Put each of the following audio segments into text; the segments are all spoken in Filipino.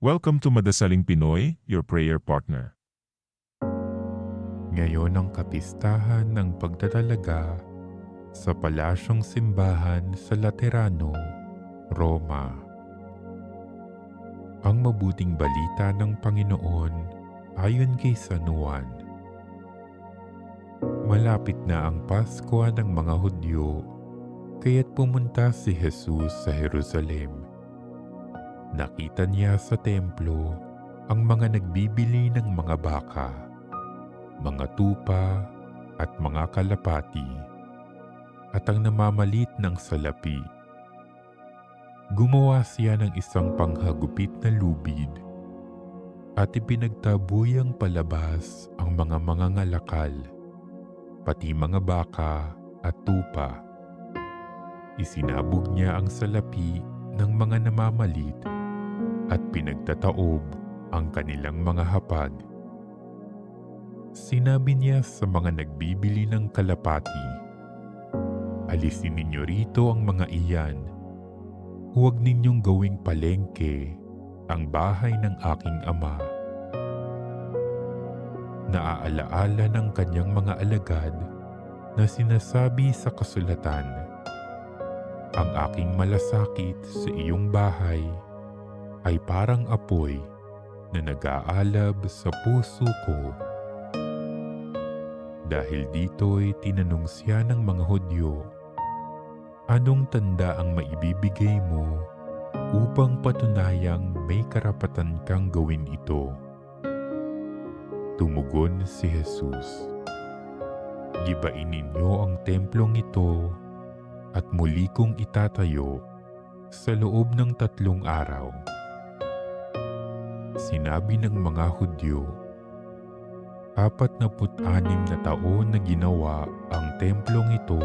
Welcome to Madasaling Pinoy, your prayer partner. Ngayon ang kapistahan ng pagdadalaga sa Palasyong Simbahan sa Laterano, Roma. Ang mabuting balita ng Panginoon ayon kay San Juan. Malapit na ang Pasko ng mga Hudyo, kaya't pumunta si Jesus sa Jerusalem. Nakita niya sa templo ang mga nagbibili ng mga baka, mga tupa at mga kalapati, at ang namamalit ng salapi. Gumawa siya ng isang panghagupit na lubid at ipinagtabuyang palabas ang mga mangangalakal, pati mga baka at tupa. Isinabog niya ang salapi ng mga namamalit at pinagtataob ang kanilang mga hapag. Sinabi niya sa mga nagbibili ng kalapati, "Alisin ninyo rito ang mga iyan. Huwag ninyong gawing palengke ang bahay ng aking ama." Naaalaala ng kanyang mga alagad na sinasabi sa kasulatan, "Ang aking malasakit sa iyong bahay ay parang apoy na nag-aalab sa puso ko." Dahil dito'y tinanong siya ng mga Hudyo, "Anong tanda ang maibibigay mo upang patunayang may karapatan kang gawin ito?" Tumugon si Jesus, "Gibain ninyo ang templong ito at muli kong itatayo sa loob ng 3 araw." Sinabi ng mga Hudyo, 46 na taon na ginawa ang templong ito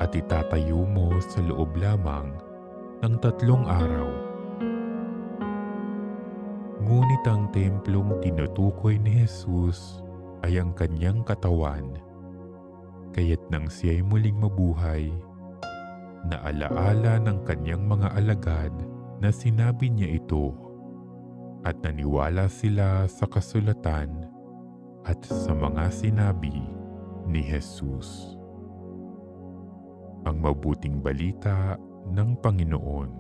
at itatayo mo sa loob lamang ng 3 araw. Ngunit ang templong tinutukoy ni Jesus ay ang kanyang katawan, kaya't nang siya'y muling mabuhay, naalaala ng kanyang mga alagad na sinabi niya ito, at naniwala sila sa kasulatan at sa mga sinabi ni Jesus. Ang mabuting balita ng Panginoon.